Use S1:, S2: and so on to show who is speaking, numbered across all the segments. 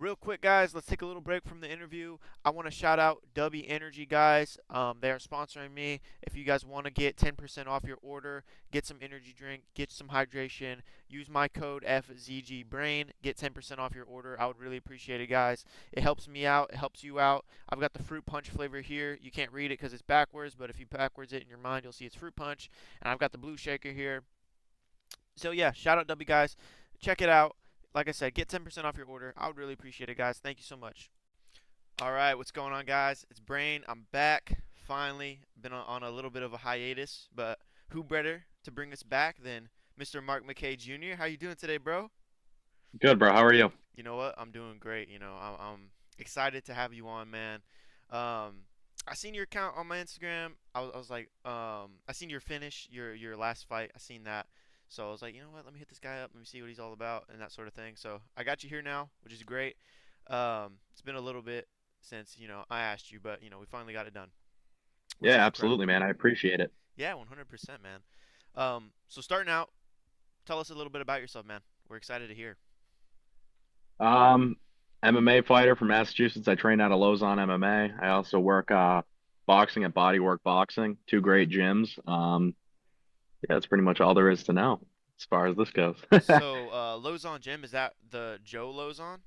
S1: Real quick, guys, let's take a little break from the interview. I want to shout out W Energy, guys. They are sponsoring me. If you guys want to get 10% off your order, get some energy drink, get some hydration, use my code FZGBrain, get 10% off your order. I would really appreciate it, guys. It helps me out, it helps you out. I've got the fruit punch flavor here. You can't read it because it's backwards, but if you backwards it in your mind, you'll see it's fruit punch. And I've got the blue shaker here. So yeah, shout out W guys. Check it out. Like I said, get 10% off your order. I would really appreciate it, guys. Thank you so much. All right, what's going on, guys? It's Brain. I'm back. Finally, been on a little bit of a hiatus, but who better to bring us back than Mr. Mark McKay Jr.? How you doing today, bro?
S2: Good, bro. How are you?
S1: You know what? I'm doing great. I'm excited to have you on, man. Um, I seen your account on my Instagram. I was like, I seen your finish, your last fight. I seen that. So I was like, you know what? Let me hit this guy up. Let me see what he's all about and that sort of thing. So I got you here now, which is great. It's been a little bit since I asked you, but we finally got it done, which
S2: Yeah,
S1: is
S2: absolutely,
S1: incredible.
S2: man. I appreciate it.
S1: Yeah, 100%, man. So starting out, tell us a little bit about yourself, man. We're excited to hear.
S2: Um, MMA fighter from Massachusetts. I train out of Lausanne MMA. I also work boxing at Bodywork Boxing. Two great gyms. Yeah, that's pretty much all there is to know as far as this goes.
S1: So, Lozon Gym, is that the Joe Lozon?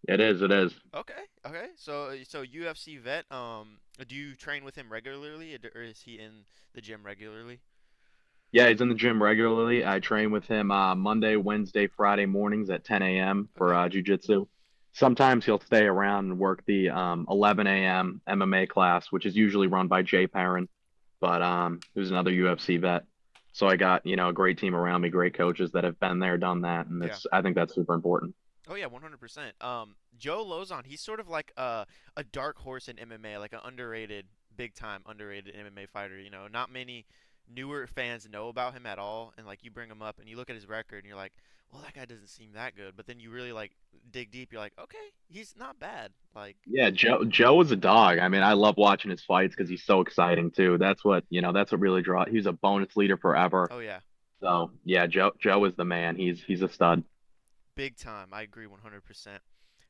S2: It is, it is.
S1: Okay, okay. So UFC vet. Do you train with him regularly, or is he in the gym regularly?
S2: Yeah, he's in the gym regularly. I train with him Monday, Wednesday, Friday mornings at 10 a.m. for
S1: Okay.
S2: jiu-jitsu. Sometimes he'll stay around and work the 11 a.m. MMA class, which is usually run by Jay Perrin, but who's another UFC vet. So I got, a great team around me, great coaches that have been there, done that, and
S1: Yeah.
S2: it's I think that's super important.
S1: Oh yeah, 100%. Joe Lozon, he's sort of like a dark horse in MMA, like an underrated, big time underrated MMA fighter. Not many newer fans know about him at all, and like you bring him up and you look at his record and you're like, well, that guy doesn't seem that good. But then you really like dig deep, you're like, okay, he's not bad. Like,
S2: Yeah, Joe is a dog. I mean, I love watching his fights because he's so exciting too. That's what really draw. He was a bonus leader forever.
S1: oh yeah,
S2: So yeah, Joe is the man. He's a stud.
S1: big time. I agree 100%.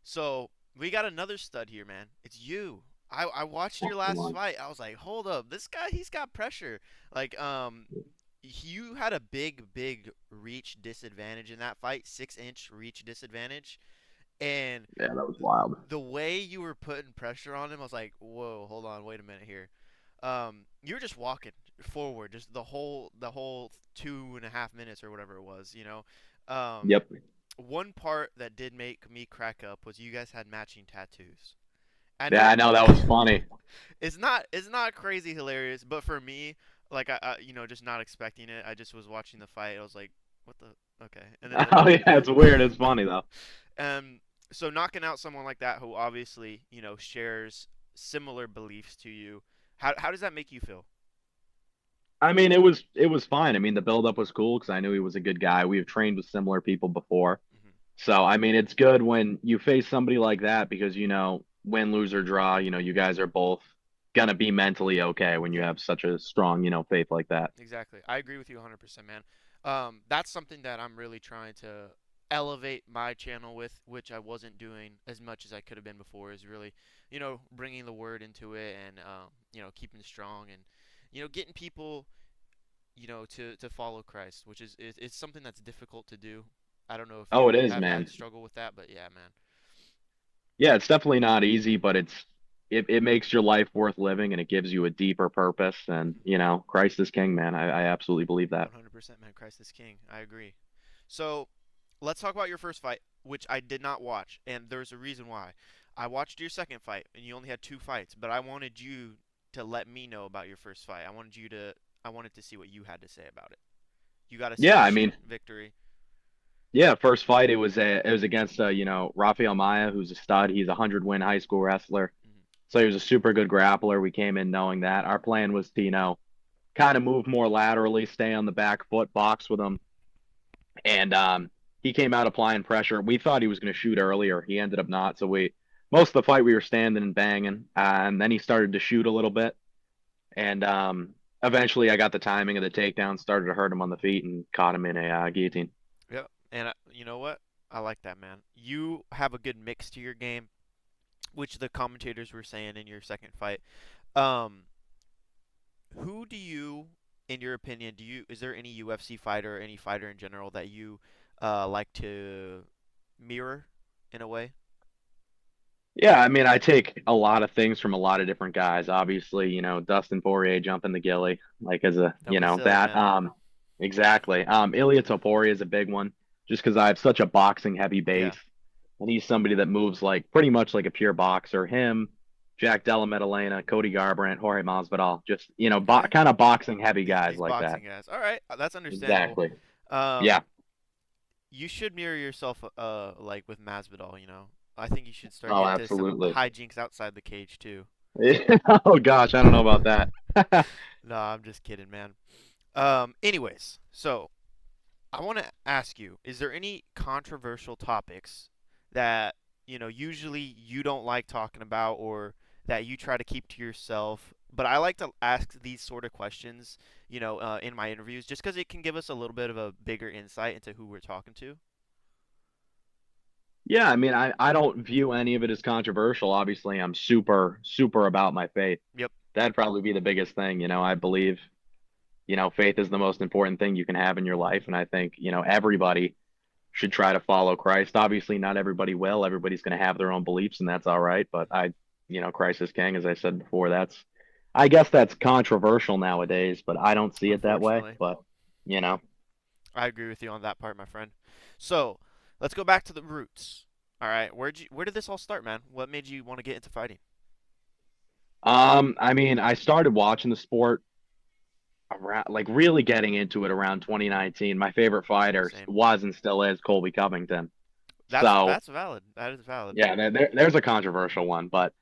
S1: So we got another stud here, man. It's you. I watched your
S2: Come
S1: last
S2: on.
S1: fight. I was like, hold up, this guy, he's got pressure. Like, you had a big reach disadvantage in that fight, 6-inch reach disadvantage, and
S2: Yeah, that was wild.
S1: the way you were putting pressure on him, I was like, whoa, hold on, wait a minute here. You were just walking forward, just the whole 2.5 minutes or whatever it was.
S2: Yep.
S1: One part that did make me crack up was you guys had matching tattoos. I
S2: Yeah,
S1: know
S2: I know that was funny.
S1: it's not crazy hilarious, but for me, like just not expecting it, I just was watching the fight. I was like, what the okay, and then
S2: Oh yeah, it's weird. It's funny though.
S1: um, so knocking out someone like that who obviously shares similar beliefs to you, how does that make you feel?
S2: I mean, it was fine. I mean, the buildup was cool because I knew he was a good guy. We've trained with similar people before.
S1: Hmm.
S2: So, I mean, it's good when you face somebody like that because, win, lose, or draw, you guys are both gonna be mentally okay when you
S1: Yeah.
S2: have such a strong, faith like that.
S1: Exactly. I agree with you 100%, man. That's something that I'm really trying to elevate my channel with, which I wasn't doing as much as I could have been before, is really, bringing the word into it and, keeping strong and, getting people, to follow Christ, which is something that's difficult to do. I don't know if
S2: Oh, it
S1: you
S2: is,
S1: have
S2: man.
S1: had struggle with that, but yeah, man.
S2: Yeah, it's definitely not easy, but it makes your life worth living and it gives you a deeper purpose. And,
S1: Hmm.
S2: Christ is king, man. I absolutely believe that.
S1: 100%, man. Christ is king. I agree. So let's talk about your first fight, which I did not watch, and there's a reason why. I watched your second fight, and you only had two fights, but I wanted you to let me know about your first fight. I wanted to see what you had to say about it. You got a
S2: Yeah, I
S1: submission
S2: mean,
S1: victory.
S2: yeah, first fight it was against Rafael Maya, who's a stud. He's a 100-win high school wrestler.
S1: Hmm.
S2: So he was a super good grappler. We came in knowing that. Our plan was to, kind of move more laterally, stay on the back foot, box with him. And he came out applying pressure. We thought he was going to shoot earlier. He ended up not. So most of the fight, we were standing and banging. And then he started to shoot a little bit. And eventually I got the timing of the takedown, started to hurt him on the feet and caught him in a guillotine.
S1: Yep. And you know what? I like that, man. You have a good mix to your game, which the commentators were saying in your second fight. Um, who do you, in your opinion, is there any UFC fighter or any fighter in general that you like to mirror in a way?
S2: Yeah, I mean, I take a lot of things from a lot of different guys. Obviously, Dustin Poirier jumping the gilly, like as a,
S1: Don't be silly,
S2: that.
S1: man.
S2: Exactly. Ilya Topuria is a big one, just because I have such a boxing heavy
S1: Yeah.
S2: base, and he's somebody that moves like pretty much like a pure boxer. Him, Jack Della Maddalena, Cody Garbrandt, Jorge Masvidal, just
S1: Okay.
S2: kind of boxing heavy guys
S1: These
S2: like that.
S1: boxing guys. All right, that's understandable.
S2: Exactly.
S1: Um,
S2: Yeah.
S1: you should mirror yourself, like with Masvidal. I think you should start
S2: Oh,
S1: getting to some
S2: absolutely.
S1: hijinks outside the cage too.
S2: Oh gosh, I don't know about that.
S1: No, I'm just kidding, man. Anyways, so I want to ask you, is there any controversial topics that, usually you don't like talking about or that you try to keep to yourself? But I like to ask these sort of questions, in my interviews just because it can give us a little bit of a bigger insight into who we're talking to.
S2: Yeah, I mean, I don't view any of it as controversial. Obviously, I'm super, super about my faith.
S1: Yep,
S2: That'd probably be the biggest thing. I believe, faith is the most important thing you can have in your life. And I think, everybody should try to follow Christ. Obviously, not everybody will. Everybody's going to have their own beliefs, and that's all right. But Christ is king, as I said before. I guess that's controversial nowadays, but I don't see it that way.
S1: unfortunately.
S2: But, you know,
S1: I agree with you on that part, my friend. So, let's go back to the roots. All right, where did this all start, man? What made you want to get into fighting?
S2: I mean, I started watching the sport around like really getting into it around 2019. My favorite fighter
S1: Same.
S2: was and still is Colby Covington.
S1: That's
S2: So
S1: that's valid. That is valid.
S2: yeah, there's a controversial one, but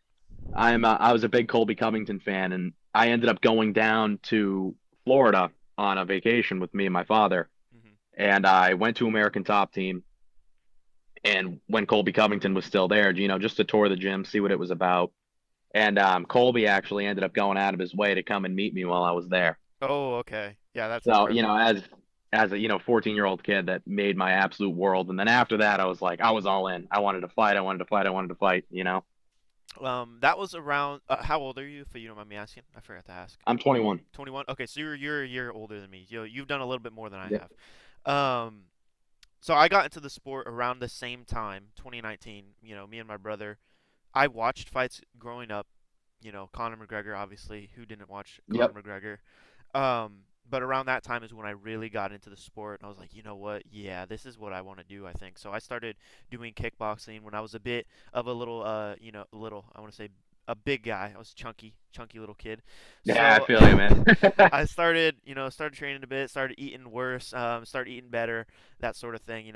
S2: I was a big Colby Covington fan, and I ended up going down to Florida on a vacation with me and my father,
S1: Hmm.
S2: and I went to American Top Team, and when Colby Covington was still there, just to tour the gym, see what it was about. And Colby actually ended up going out of his way to come and meet me while I was there.
S1: Oh, okay. Yeah, that's
S2: So,
S1: incredible.
S2: as a, 14-year-old kid, that made my absolute world. And then after that, I was all in. I wanted to fight. I wanted to fight. I wanted to fight.
S1: That was around. How old are you, if you don't mind me asking? I forgot to ask.
S2: I'm 21.
S1: 21. Okay, so you're a year older than me. You've done a little bit more than I
S2: Yep.
S1: have. So I got into the sport around the same time, 2019. Me and my brother. I watched fights growing up. Conor McGregor, obviously. Who didn't watch Conor
S2: Yep.
S1: McGregor? But around that time is when I really got into the sport, and I was like, you know what? Yeah, this is what I want to do, I think. So I started doing kickboxing when I was a bit of a little, little, I want to say a big guy. I was chunky, chunky little kid.
S2: Yeah, I
S1: So
S2: feel you, man.
S1: I started, started training a bit, started eating worse, started eating better, that sort of thing.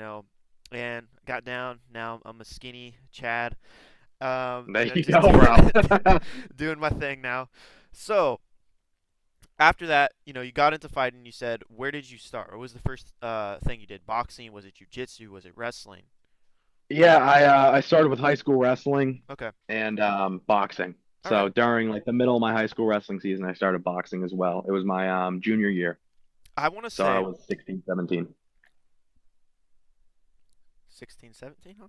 S1: And got down. Now I'm a skinny Chad.
S2: There you
S1: Just
S2: go, bro.
S1: doing my thing now. So after that, you got into fighting. You said, where did you start? What was the first thing you did? Boxing? Was it jujitsu? Was it wrestling?
S2: Yeah, I started with high school wrestling
S1: Okay.
S2: and boxing.
S1: All right.
S2: So during like the middle of my high school wrestling season, I started boxing as well. It was my junior year.
S1: I want to
S2: So I
S1: say
S2: was 16, 17.
S1: 16, 17, huh?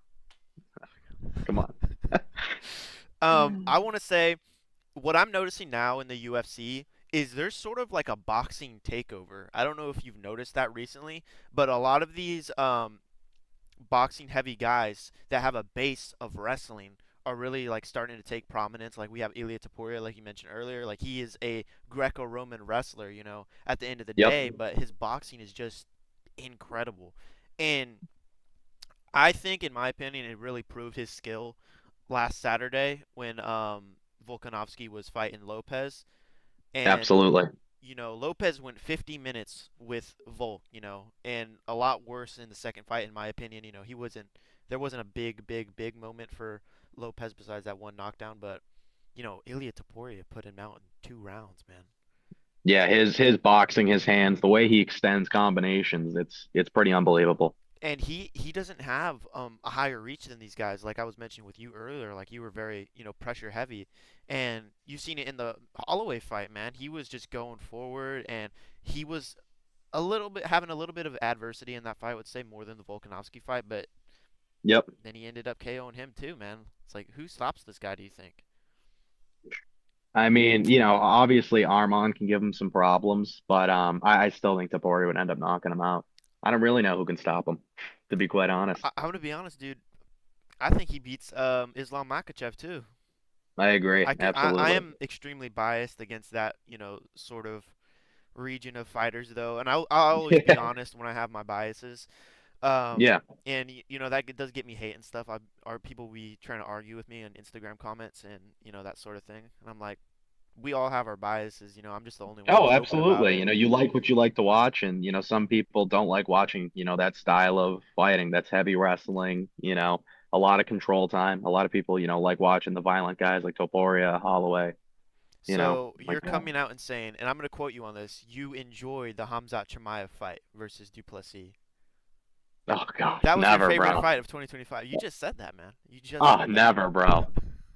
S2: Come on.
S1: I want to say what I'm noticing now in the UFC is there's sort of like a boxing takeover. I don't know if you've noticed that recently, but a lot of these boxing heavy guys that have a base of wrestling are really like starting to take prominence. Like we have Illia Topuria, like you mentioned earlier. Like he is a Greco-Roman wrestler, at the end of the
S2: Yep.
S1: day, but his boxing is just incredible. And I think, in my opinion, it really proved his skill last Saturday when Volkanovski was fighting Lopez. And
S2: Absolutely.
S1: Lopez went 50 minutes with Volk, and a lot worse in the second fight, in my opinion. There wasn't a big, big, big moment for Lopez besides that one knockdown, but, Ilya Taporia put him out in 2 rounds, man.
S2: Yeah, his boxing, his hands, the way he extends combinations, it's pretty unbelievable.
S1: And he doesn't have a higher reach than these guys. Like I was mentioning with you earlier, like you were very pressure heavy, and you've seen it in the Holloway fight, man. He was just going forward, and he was a little bit having a little bit of adversity in that fight. I would say more than the Volkanovski fight, but
S2: Yep.
S1: Then he ended up KOing him too, man. It's like, who stops this guy, do you think?
S2: I mean, obviously Armand can give him some problems, but I still think Topuria would end up knocking him out. I don't really know who can stop him, to be quite honest.
S1: I'm gonna be honest, dude. I think he beats Islam Makhachev too.
S2: I agree,
S1: I
S2: absolutely.
S1: am extremely biased against that, sort of region of fighters though, and I'll always be honest when I have my biases. Um,
S2: Yeah.
S1: and that does get me hate and stuff. Are people be trying to argue with me on Instagram comments and that sort of thing. And I'm like, we all have our biases. I'm just the only one
S2: Oh,
S1: who's open about
S2: absolutely.
S1: it.
S2: You like what you like to watch, and some people don't like watching, that style of fighting. That's heavy wrestling, a lot of control time. A lot of people, like watching the violent guys like Topuria, Holloway,
S1: So
S2: like
S1: you're
S2: that.
S1: coming out and saying, and I'm going to quote you on this, you enjoyed the Hamzat Chimaev fight versus Duplessis.
S2: Oh gosh,
S1: That was your
S2: never,
S1: favorite
S2: bro.
S1: fight of 2025. You just said that, man. You just
S2: Oh,
S1: said that.
S2: never, bro.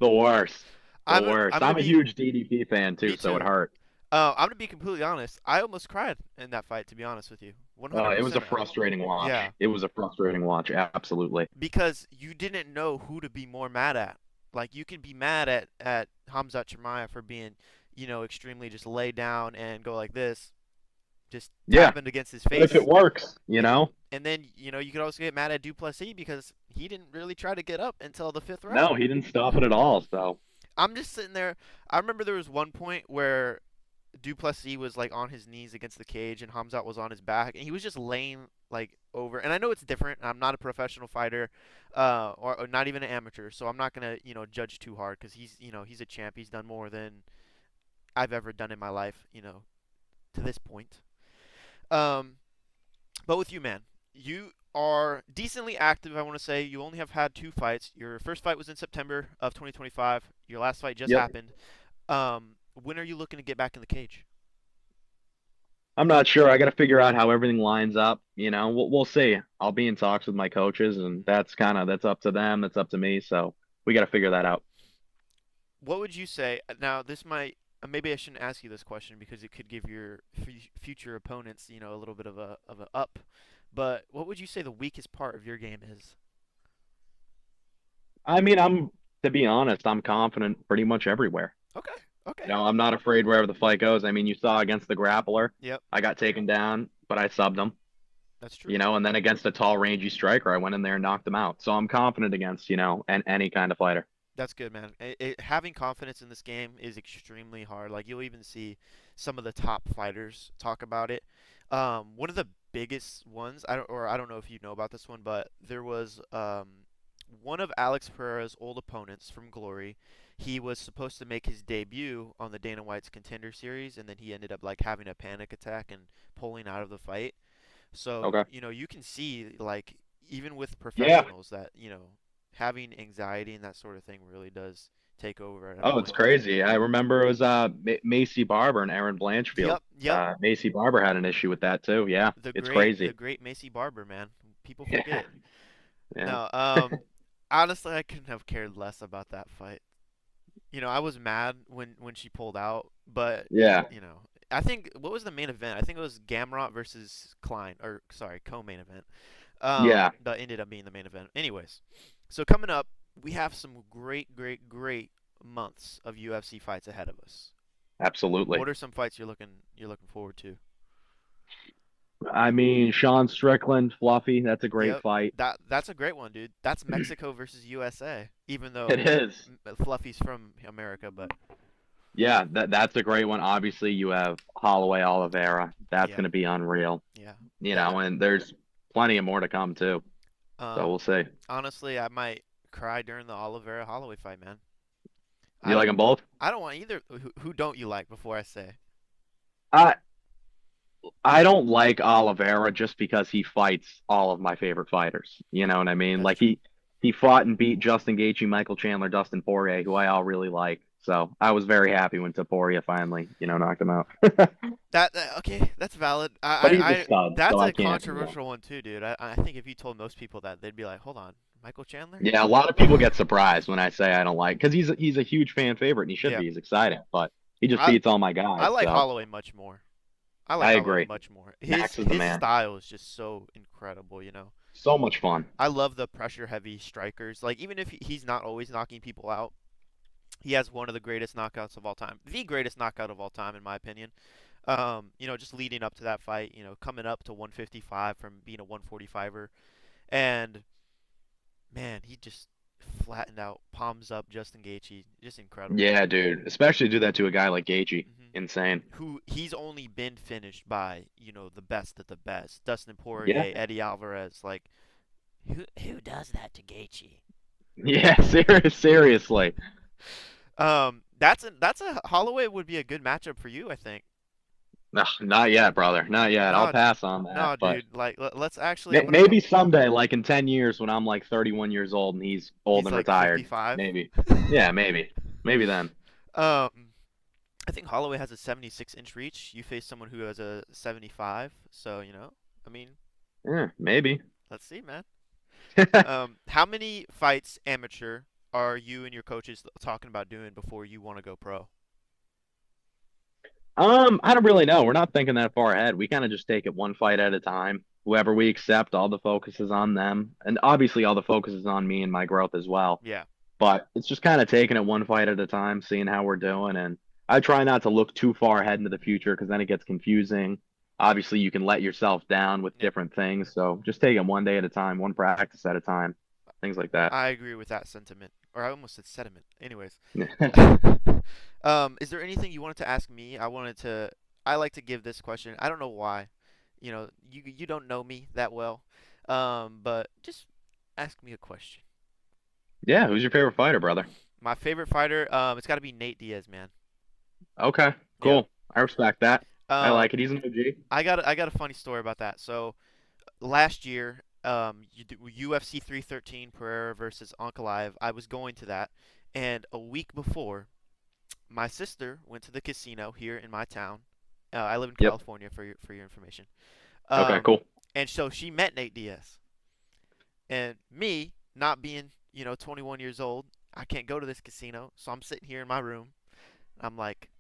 S2: The worst. The
S1: I'm
S2: worst.
S1: gonna
S2: I'm a
S1: be
S2: huge DDP fan too,
S1: me
S2: so it
S1: too.
S2: hurt.
S1: I'm gonna be completely honest. I almost cried in that fight, to be honest with you.
S2: It was a
S1: 100%.
S2: frustrating watch.
S1: Yeah,
S2: It was a frustrating watch, absolutely.
S1: because you didn't know who to be more mad at. Like you could be mad at Hamzat Chimaev for being, extremely just lay down and go like this, just
S2: Yeah,
S1: tapping against his
S2: but if it
S1: face.
S2: works,
S1: And and then you could also get mad at Duplessis because he didn't really try to get up until the fifth
S2: no,
S1: round.
S2: he didn't stop it at all. So
S1: I'm just sitting there. I remember there was one point where Duplessis was like on his knees against the cage and Hamzat was on his back and he was just laying like over. And I know it's different. I'm not a professional fighter, or not even an amateur, so I'm not gonna judge too hard because he's a champ. He's done more than I've ever done in my life, to this point. Um, but with you, man, you are decently active. I want to say you only have had two fights. Your first fight was in September of 2025. Your last fight just
S2: yep.
S1: happened. When are you looking to get back in the cage?
S2: I'm not sure. I got to figure out how everything lines up. We'll see. I'll be in talks with my coaches, and that's up to them. That's up to me. So we got to figure that out.
S1: What would you say? Now, this might maybe I shouldn't ask you this question because it could give your future opponents, a little bit of a up. But what would you say the weakest part of your game is?
S2: I mean, to be honest, I'm confident pretty much everywhere.
S1: Okay. Okay.
S2: I'm not afraid wherever the fight goes. I mean, you saw against the grappler,
S1: Yep.
S2: I got taken down, but I subbed him.
S1: That's true.
S2: And then against a tall, rangy striker, I went in there and knocked him out. So I'm confident against, any kind of fighter.
S1: That's good, man. Having confidence in this game is extremely hard. Like you'll even see some of the top fighters talk about it. One of the biggest ones, I don't know if you know about this one, but there was one of Alex Pereira's old opponents from Glory. He was supposed to make his debut on the Dana White's Contender Series, and then he ended up like having a panic attack and pulling out of the fight. So,
S2: Okay.
S1: you can see like even with
S2: Yeah.
S1: professionals that, having anxiety and that sort of thing really does take over at a
S2: Oh, it's
S1: point.
S2: crazy. I remember it was Macy Barber and Aaron Blanchfield.
S1: Yep, yep.
S2: Macy Barber had an issue with that too. Yeah, it's
S1: The
S2: crazy.
S1: great Macy Barber, man. People
S2: Yeah.
S1: forget.
S2: Yeah.
S1: No, honestly, I couldn't have cared less about that fight. I was mad when she pulled out, but
S2: Yeah.
S1: you know, I think what was the main event? I think it was Gamrot versus Klein, or sorry, co-main event.
S2: Yeah.
S1: That ended up being the main event. Anyways, so coming up, we have some great, great, great months of UFC fights ahead of us.
S2: Absolutely.
S1: What are some fights you're looking forward to?
S2: I mean, Sean Strickland, Fluffy, that's a great
S1: Yep,
S2: fight.
S1: that's a great one, dude. That's Mexico versus USA. Even
S2: It
S1: though
S2: is.
S1: Fluffy's from America, but
S2: Yeah, that's a great one. Obviously, you have Holloway Oliveira. That's going
S1: yeah,
S2: to be unreal.
S1: yeah. That
S2: And there's plenty of more to come too. So we'll
S1: um,
S2: see.
S1: honestly, I might cry during the Oliveira Holloway fight, man. I
S2: You
S1: don't
S2: like them both?
S1: I don't want either. Who don't you like before I say?
S2: I I don't like Oliveira just because he fights all of my favorite fighters. You know what I mean?
S1: That's
S2: Like
S1: true.
S2: he fought and beat Justin Gaethje, Michael Chandler, Dustin Poirier, who I all really like. So I was very happy when Topuria finally, knocked him out.
S1: Okay, that's valid.
S2: But he's a
S1: I
S2: stud, so
S1: that's
S2: I
S1: a
S2: can't.
S1: controversial one too, dude. I think if you told most people that, they'd be like, "Hold on, Michael Chandler?"
S2: Yeah, a lot of people get surprised when I say I don't like because he's a huge fan favorite and he should
S1: Yeah.
S2: be. He's exciting, but he just
S1: I
S2: beats all my
S1: I
S2: guys.
S1: like
S2: So
S1: Holloway much more. I like
S2: I
S1: Holloway
S2: agree.
S1: much more. His
S2: Max is the
S1: his
S2: man.
S1: style is just so incredible.
S2: So much fun.
S1: I love the pressure heavy strikers. Like even if he's not always knocking people out, he has one of the greatest knockouts of all time. The greatest knockout of all time in my opinion. Just leading up to that fight, coming up to 155 from being a 145er, and man, he just flattened out, palms up Justin Gaethje, just incredible.
S2: Yeah, dude. Especially do that to a guy like Gaethje.
S1: hmm
S2: Insane.
S1: Who he's only been finished by, the best of the best, Dustin
S2: Yeah.
S1: Poirier, Eddie Alvarez. Like, who does that to Gaethje?
S2: Yeah, seriously.
S1: That's a Holloway would be a good matchup for you, I think.
S2: No, not yet, brother. Not yet. I'll
S1: No,
S2: pass on that.
S1: no,
S2: But
S1: dude. Like, let's actually. I'm gonna.
S2: maybe someday, like in 10 years when I'm like 31 years old and he's old
S1: He's
S2: and
S1: like
S2: retired.
S1: 55.
S2: Maybe. Yeah, maybe. Maybe then.
S1: Um, I think Holloway has a 76-inch reach. You face someone who has a 75, so I mean,
S2: Yeah, maybe.
S1: let's see, man. How many fights amateur are you and your coaches talking about doing before you want to go pro?
S2: I don't really know. We're not thinking that far ahead. We kind of just take it one fight at a time. Whoever we accept, all the focus is on them. And obviously all the focus is on me and my growth as well.
S1: Yeah,
S2: But it's just kind of taking it one fight at a time, seeing how we're doing. And I try not to look too far ahead into the future because then it gets confusing. Obviously, you can let yourself down with
S1: yeah.
S2: different things. So just take it one day at a time, one practice at a time, things like that.
S1: I agree with that sentiment, or I almost said sediment. Anyways,
S2: Yeah.
S1: is there anything you wanted to ask me? I like to give this question. I don't know why. You don't know me that well, but just ask me a question.
S2: Yeah. Who's your favorite fighter, brother?
S1: My favorite fighter, it's got to be Nate Diaz, man.
S2: Okay.
S1: Yeah.
S2: Cool. I respect that. I
S1: Um,
S2: like it. He's an OG.
S1: I got a funny story about that. So last year, UFC 313 Pereira versus Ankalaev. I was going to that, and a week before, my sister went to the casino here in my town. I live in
S2: Yep.
S1: California for your information.
S2: Okay.
S1: Um,
S2: Cool.
S1: and so she met Nate Diaz, and me not being 21 years old, I can't go to this casino, so I'm sitting here in my room. I'm like,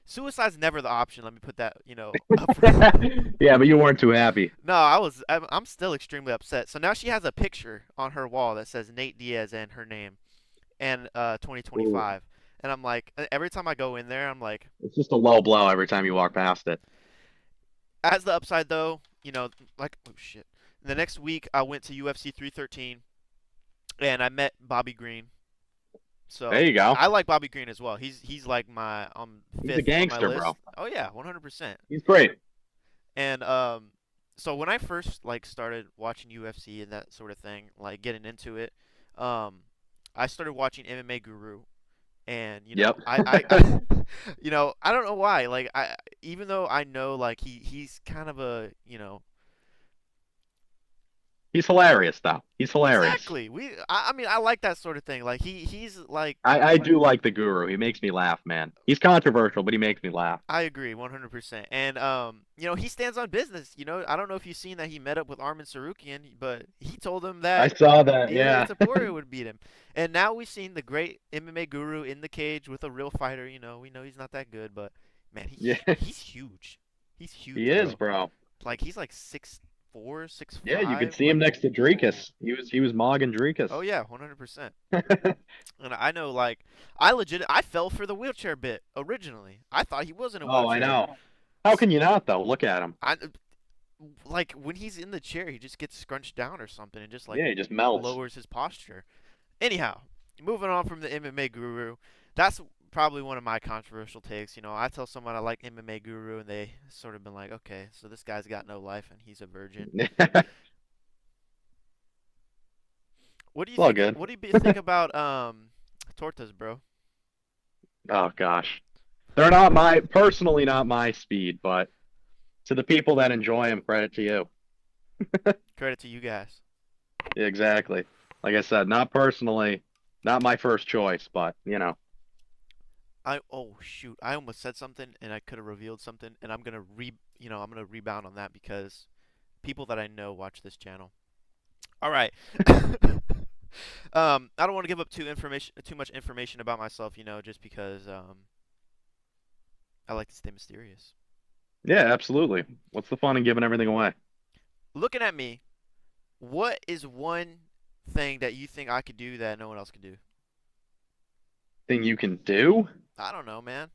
S1: suicide's never the option. Let me put that up.
S2: Yeah, but you weren't too happy.
S1: No, I'm still extremely upset. So now she has a picture on her wall that says Nate Diaz and her name and
S2: Ooh.
S1: 2025. And I'm like, every time I go in there, I'm like,
S2: It's just a low blow every time you walk past it.
S1: as the upside though, like, oh shit. The next week I went to UFC 313 and I met Bobby Green.
S2: There
S1: So
S2: you go.
S1: I like Bobby Green as well. He's like my
S2: He's a
S1: fifth on my
S2: gangster, bro.
S1: list. Oh yeah, 100%.
S2: He's great.
S1: And so when I first like started watching UFC and that sort of thing, like getting into it, um, I started watching MMA Guru, and
S2: Yep.
S1: I don't know why. Like even though I know like he's kind of a
S2: He's hilarious, though. He's hilarious.
S1: exactly. I mean I like that sort of thing. Like he's like
S2: I do like the Guru. He makes me laugh, man. He's controversial, but he makes me laugh.
S1: I agree 100%. And he stands on business. I don't know if you've seen that he met up with Armin Sarukian, but he told him
S2: I
S1: that
S2: saw that.
S1: Illia
S2: Yeah.
S1: Topuria would beat him. And now we've seen the great MMA guru in the cage with a real fighter. We know he's not that good, but man,
S2: Yeah.
S1: he's huge. He's
S2: He
S1: huge,
S2: is,
S1: bro.
S2: bro.
S1: Like he's like 6'4", six
S2: Yeah, you could
S1: five.
S2: see him next to Drekus. He was mogging Drekus.
S1: Oh yeah, 100%. And I know, like, I fell for the wheelchair bit originally. I thought he was in a
S2: Oh, I
S1: wheelchair.
S2: know. How can you not though? Look at him.
S1: I like when he's in the chair, he just gets scrunched down or something and just like
S2: Yeah, he just melts.
S1: lowers his posture. Anyhow, moving on from the MMA guru, that's probably one of my controversial takes. I tell someone I like MMA guru, and they sort of been like, okay, so this guy's got no life and he's a virgin.
S2: It's
S1: What do you
S2: all
S1: think?
S2: good.
S1: What do you think about tortas, bro?
S2: Oh gosh. They're not my personally not my speed, but to the people that enjoy them, credit to you.
S1: Credit to you guys.
S2: Exactly. Like I said, not personally, not my first choice, but
S1: Oh shoot, I almost said something and I could have revealed something, and I'm gonna rebound on that because people that I know watch this channel. All right. I don't want to give up too much information about myself, just because I like to stay mysterious.
S2: yeah, absolutely. What's the fun in giving everything away?
S1: looking at me, what is one thing that you think I could do that no one else could do?
S2: Thing you can do?
S1: I don't know, man.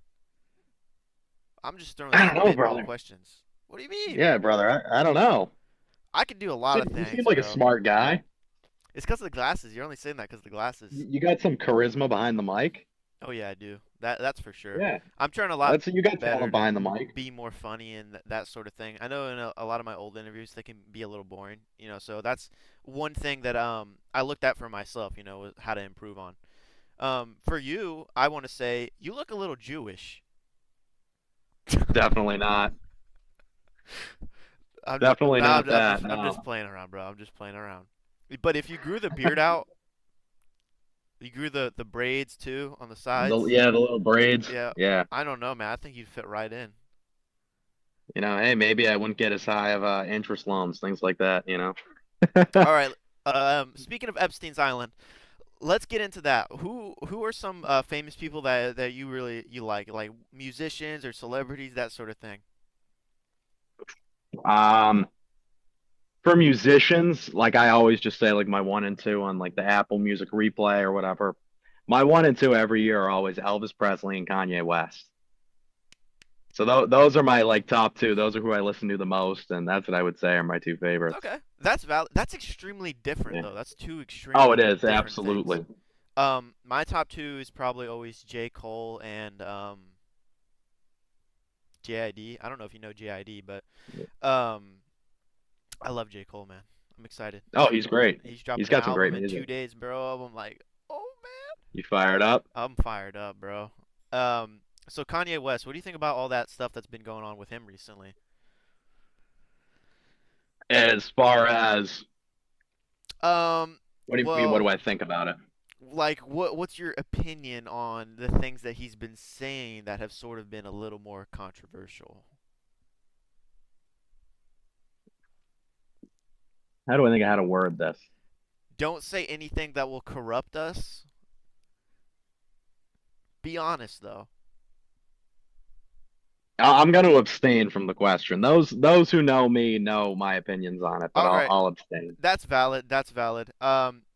S1: I'm just throwing
S2: I don't know,
S1: spitball
S2: brother.
S1: questions. What do you mean?
S2: Yeah, brother. I don't know.
S1: I could do a lot of
S2: You seem
S1: things,
S2: like a
S1: bro.
S2: smart guy.
S1: It's because of the glasses. You're only saying that because of the glasses.
S2: You got some charisma behind the mic.
S1: Oh yeah, I do. That's for sure.
S2: Yeah,
S1: I'm trying a lot
S2: that's you got
S1: better
S2: talent
S1: to
S2: behind the mic.
S1: be more funny and that sort of thing. I know in a lot of my old interviews they can be a little boring, so that's one thing that I looked at for myself, was how to improve on. For you, I want to say you look a little Jewish.
S2: Definitely not.
S1: I'm just,
S2: Definitely
S1: nah,
S2: not that.
S1: I'm just
S2: No.
S1: playing around, bro. I'm just playing around. But if you grew the beard out, you grew the braids too on the sides.
S2: The little braids.
S1: Yeah,
S2: Yeah.
S1: I don't know, man. I think you'd fit right in.
S2: Hey, maybe I wouldn't get as high of interest loans, things like that.
S1: All right. Speaking of Epstein's Island, let's get into that. Who are some famous people that you like musicians or celebrities, that sort of thing?
S2: Um, for musicians, like I always just say like my one and two on like the Apple Music replay or whatever. My one and two every year are always Elvis Presley and Kanye West. So those are my like top two. Those are who I listen to the most, and that's what I would say are my two favorites.
S1: Okay, that's valid. That's extremely different
S2: Yeah.
S1: though. That's two
S2: Oh, it
S1: extremely
S2: is
S1: different things.
S2: absolutely.
S1: My top two is probably always J. Cole and JID. I don't know if you know JID, but um, I love J. Cole, man. I'm excited.
S2: Oh, he's great.
S1: He's
S2: He's
S1: dropping an
S2: got some
S1: album
S2: great
S1: in
S2: music.
S1: 2 days, bro. I'm like, oh man,
S2: You fired up?
S1: I'm fired up, bro. So Kanye West, what do you think about all that stuff that's been going on with him recently?
S2: As far as
S1: Um,
S2: what do you mean? What
S1: well,
S2: do I think about it?
S1: like, what's your opinion on the things that he's been saying that have sort of been a little more controversial?
S2: How do I think of how to word this?
S1: Don't say anything that will corrupt us. Be honest, though.
S2: I'm going to abstain from the question. Those who know me know my opinions on it, but
S1: All right,
S2: I'll abstain.
S1: that's valid. That's valid.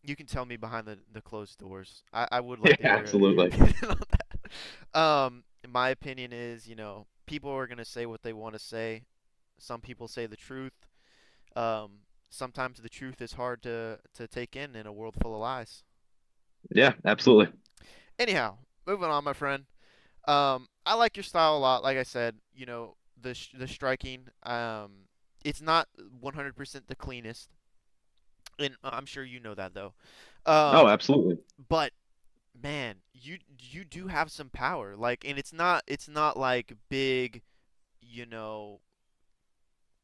S1: You can tell me behind the closed doors. I would
S2: Yeah,
S1: like to hear your
S2: absolutely.
S1: opinion on that. My opinion is, people are gonna say what they want to say. Some people say the truth. Sometimes the truth is hard to take in a world full of lies.
S2: Yeah, absolutely.
S1: Anyhow, moving on, my friend. I like your style a lot. Like I said, the striking. It's not 100% the cleanest, and I'm sure you know that though.
S2: Oh,
S1: Um,
S2: absolutely.
S1: but man, you do have some power. Like, and it's not like big, you know,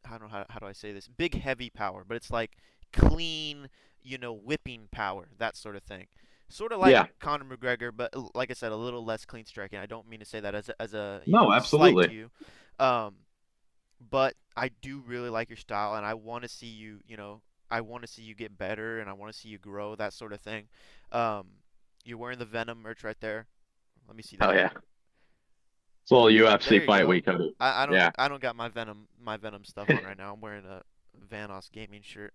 S1: I don't know how do I say this? Big heavy power, but it's like clean, whipping power, that sort of thing. Sort of like
S2: Yeah.
S1: Conor McGregor, but like I said, a little less clean striking. I don't mean to say that as a
S2: No,
S1: slight
S2: absolutely.
S1: to you. Um, but I do really like your style, and I want to see you, I want to see you get better, and I want to see you grow, that sort of thing. Um, you're wearing the Venom merch right there. Let me see
S2: Oh
S1: that.
S2: yeah. It's a little UFC
S1: There you
S2: fight
S1: go.
S2: week hoodie.
S1: I don't
S2: Yeah.
S1: I don't got my Venom stuff on right now. I'm wearing a Vanos gaming shirt.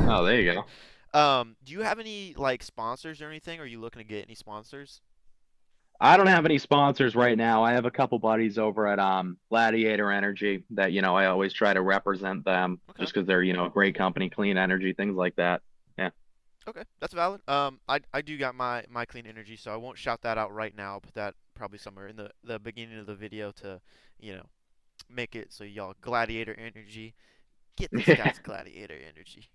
S2: Oh, there you go.
S1: Do you have any like sponsors or anything? Are you looking to get any sponsors?
S2: I don't have any sponsors right now. I have a couple buddies over at Gladiator Energy that I always try to represent them
S1: Okay.
S2: just because they're a great company, clean energy, things like that. Yeah.
S1: Okay, that's valid. I do got my clean energy, so I won't shout that out right now. I'll put that probably somewhere in the beginning of the video to, you know, make it so y'all gladiator energy. Get this
S2: Yeah.
S1: guy's gladiator energy.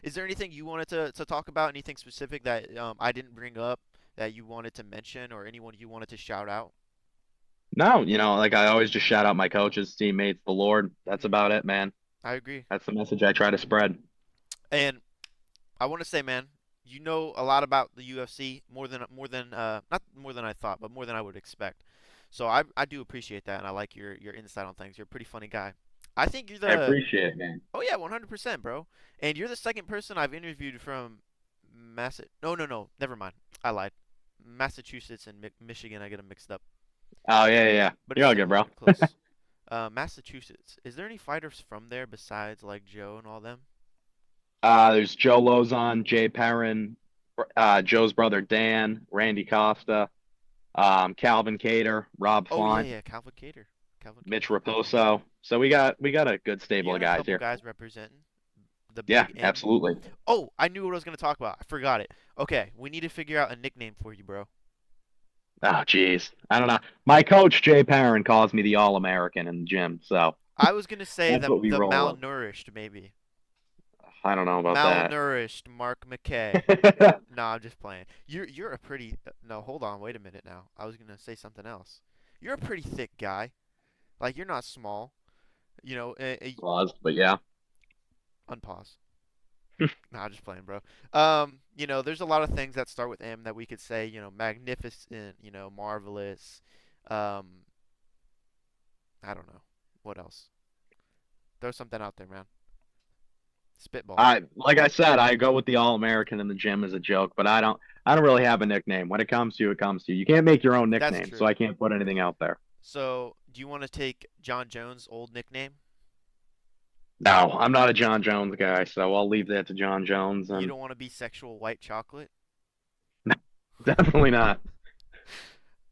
S1: Is there anything you wanted to talk about? Anything specific that I didn't bring up that you wanted to mention, or anyone you wanted to shout out?
S2: No, like I always just shout out my coaches, teammates, the Lord. That's
S1: Hmm.
S2: about it, man.
S1: I agree.
S2: That's the message I try to spread.
S1: And I want to say, man, you know a lot about the UFC more than not more than I thought, but more than I would expect. So I do appreciate that, and I like your insight on things. You're a pretty funny guy. I think you're
S2: I
S1: the
S2: appreciate it, man.
S1: Oh yeah, 100%, bro. And you're the second person I've interviewed from No, no, no. Never mind. I lied. Massachusetts and Michigan, I get them mixed up.
S2: Oh yeah, yeah, yeah.
S1: But
S2: You're
S1: it's
S2: all good,
S1: similar,
S2: bro.
S1: close. Massachusetts. Is there any fighters from there besides like Joe and all them?
S2: There's Joe Lozon, Jay Perrin, Joe's brother Dan, Randy Costa, Calvin Cater, Rob
S1: Oh yeah,
S2: Font,
S1: yeah, Calvin Cater. Calvin
S2: Mitch
S1: Cater's from there.
S2: Raposo. So we got a good
S1: You
S2: stable of
S1: got a
S2: guys
S1: couple
S2: here.
S1: guys representing the
S2: Yeah,
S1: big M.
S2: absolutely.
S1: Oh, I knew what I was gonna talk about. I forgot it. Okay, we need to figure out a nickname for you, bro.
S2: Oh, geez. I don't know. My coach, Jay Perrin, calls me the All-American in the gym, so
S1: I was gonna say
S2: that's
S1: the
S2: what we
S1: the
S2: roll with.
S1: malnourished maybe.
S2: I don't know about that.
S1: Malnourished Mark McKay. No, I'm just playing. You're a pretty no, hold on, wait a minute now. I was gonna say something else. You're a pretty thick guy. Like you're not small. You know,
S2: Was, but yeah.
S1: unpause. Nah, I'm just playing, bro. There's a lot of things that start with M that we could say, magnificent, marvelous. Um, I don't know. What else? Throw something out there, man. Spitball.
S2: Like I said, I go with the All-American in the gym as a joke, but I don't really have a nickname. When it comes to you, it comes to you. You can't make your own
S1: That's
S2: nickname, so
S1: true.
S2: I can't put anything out there.
S1: So, do you want to take John Jones' old nickname?
S2: No, I'm not a John Jones guy, so I'll leave that to John Jones
S1: You
S2: and
S1: don't want to be sexual white chocolate?
S2: definitely not.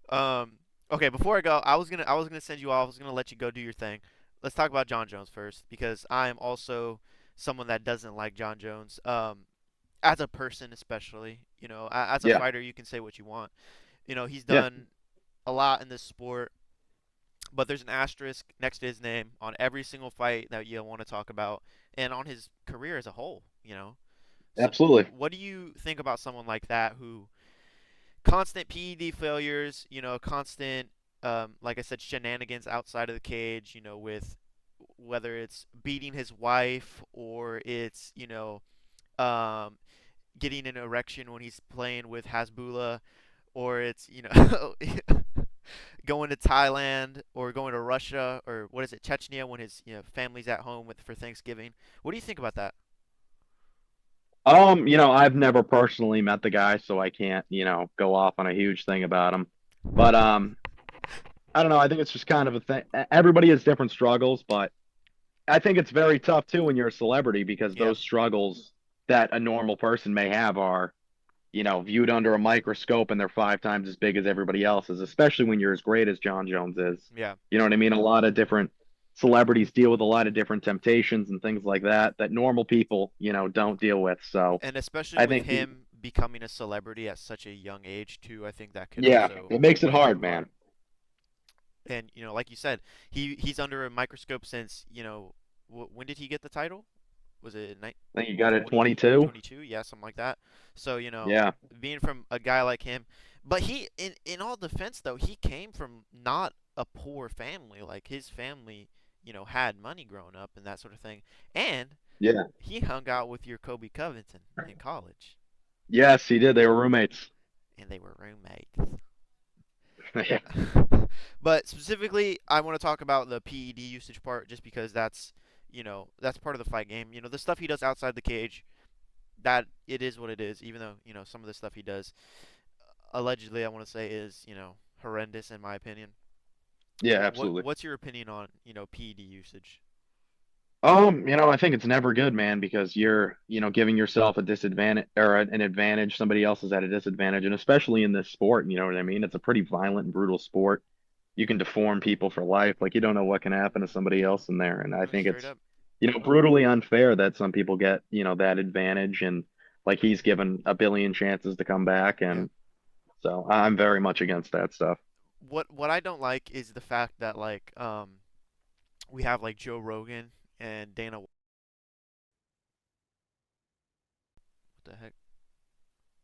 S1: Um, okay, before I go, I was gonna send you off. I was gonna let you go do your thing. Let's talk about John Jones first because I am also someone that doesn't like John Jones. As a person, especially, as a
S2: Yeah,
S1: fighter, you can say what you want. He's
S2: yeah,
S1: done a lot in this sport, but there's an asterisk next to his name on every single fight that you want to talk about, and on his career as a whole. So,
S2: absolutely.
S1: what do you think about someone like that who constant PED failures, constant, like I said, shenanigans outside of the cage, with whether it's beating his wife or it's, um, getting an erection when he's playing with Hasbullah, or it's, going to Thailand or going to Russia or what is it, Chechnya when his, family's at home for Thanksgiving. What do you think about that?
S2: I've never personally met the guy, so I can't, go off on a huge thing about him. But I don't know. I think it's just kind of a thing. Everybody has different struggles, but I think it's very tough too when you're a celebrity because
S1: Yeah.
S2: those struggles that a normal person may have are, viewed under a microscope and they're 5 times as big as everybody else's, especially when you're as great as John Jones is.
S1: Yeah.
S2: You know what I mean? A lot of different celebrities deal with a lot of different temptations and things like that normal people, don't deal with. So
S1: And especially
S2: I
S1: with
S2: think he,
S1: him becoming a celebrity at such a young age too, I think that could
S2: yeah,
S1: also
S2: it makes it
S1: play a big
S2: hard, man.
S1: part. And like you said, he's under a microscope since when did he get the title? Was it
S2: I think you got it
S1: 20
S2: 22.
S1: 22? Yeah, something like that. So
S2: Yeah,
S1: being from a guy like him, but he in all defense though, he came from not a poor family. Like his family, had money growing up and that sort of thing, and
S2: yeah,
S1: he hung out with your Kobe Covington in college,
S2: yes, he did. They were roommates.
S1: and they were roommates.
S2: Yeah,
S1: But specifically, I want to talk about the PED usage part just because that's part of the fight game. The stuff he does outside the cage, that it is what it is, even though, some of the stuff he does allegedly I want to say is, horrendous in my opinion.
S2: yeah,
S1: What
S2: absolutely.
S1: what's your opinion on, PED usage?
S2: I think it's never good, man, because you're, giving yourself a disadvantage or an advantage. Somebody else is at a disadvantage, and especially in this sport, you know what I mean? It's a pretty violent and brutal sport. You can deform people for life. Like you don't know what can happen to somebody else in there, and I
S1: No,
S2: think
S1: straight
S2: it's,
S1: up.
S2: brutally unfair that some people get, that advantage, and like he's given a billion chances to come back,
S1: Yeah.
S2: and so I'm very much against that stuff.
S1: What I don't like is the fact that like we have like Joe Rogan and Dana. What the heck?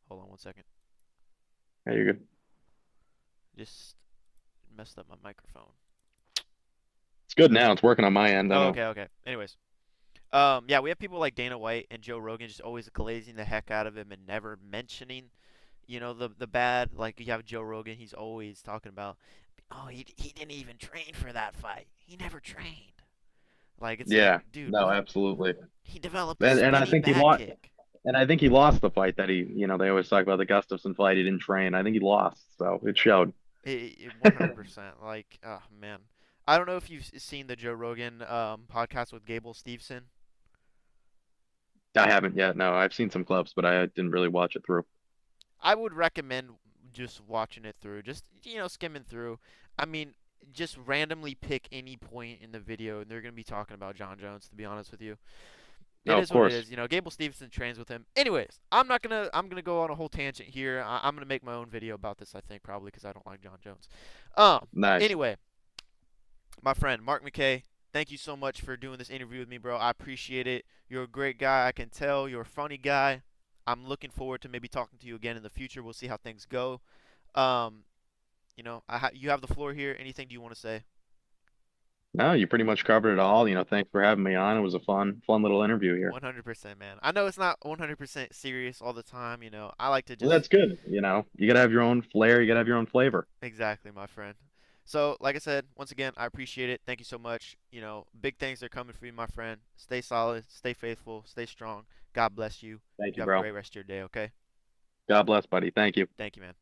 S1: Hold on one second.
S2: Yeah, you're good.
S1: Just messed up my microphone.
S2: It's good now. It's working on my end. I
S1: Oh,
S2: know.
S1: okay, okay. Anyways, yeah, we have people like Dana White and Joe Rogan just always glazing the heck out of him and never mentioning, the bad. Like you have Joe Rogan, he's always talking about, oh, he didn't even train for that fight. He never trained. Like it's like,
S2: Yeah,
S1: dude,
S2: no,
S1: what?
S2: absolutely.
S1: He developed a
S2: And I
S1: spinning
S2: think he
S1: back
S2: lost.
S1: kick.
S2: And I think he lost the fight that he, they always talk about the Gustafson fight. He didn't train. I think he lost, so it showed.
S1: 100%. Like, oh man. I don't know if you've seen the Joe Rogan podcast with Gable Steveson.
S2: I haven't yet. No, I've seen some clips, but I didn't really watch it through.
S1: I would recommend just watching it through, just skimming through. I mean, just randomly pick any point in the video, and they're gonna be talking about John Jones. To be honest with you, it
S2: No, of
S1: is what it
S2: course.
S1: is. Gable Stevenson trains with him. Anyways, I'm gonna go on a whole tangent here. I'm gonna make my own video about this. I think probably because I don't like John Jones. Um.
S2: Nice.
S1: Anyway, my friend Mark McKay, thank you so much for doing this interview with me, bro. I appreciate it. You're a great guy. I can tell you're a funny guy. I'm looking forward to maybe talking to you again in the future. We'll see how things go. Um, you have the floor here. Anything do you want to say?
S2: No, you pretty much covered it all. Thanks for having me on. It was a fun little interview here.
S1: 100%, man. I know it's not 100% serious all the time. I like to
S2: Well,
S1: just
S2: that's good. You gotta have your own flair. You gotta have your own flavor.
S1: exactly, my friend. So, like I said, once again, I appreciate it. Thank you so much. Big things are coming for you, my friend. Stay solid, stay faithful, stay strong. God bless you.
S2: Thank
S1: You
S2: you,
S1: have a
S2: bro.
S1: great rest of your day, okay?
S2: God bless, buddy. Thank you.
S1: Thank you, man.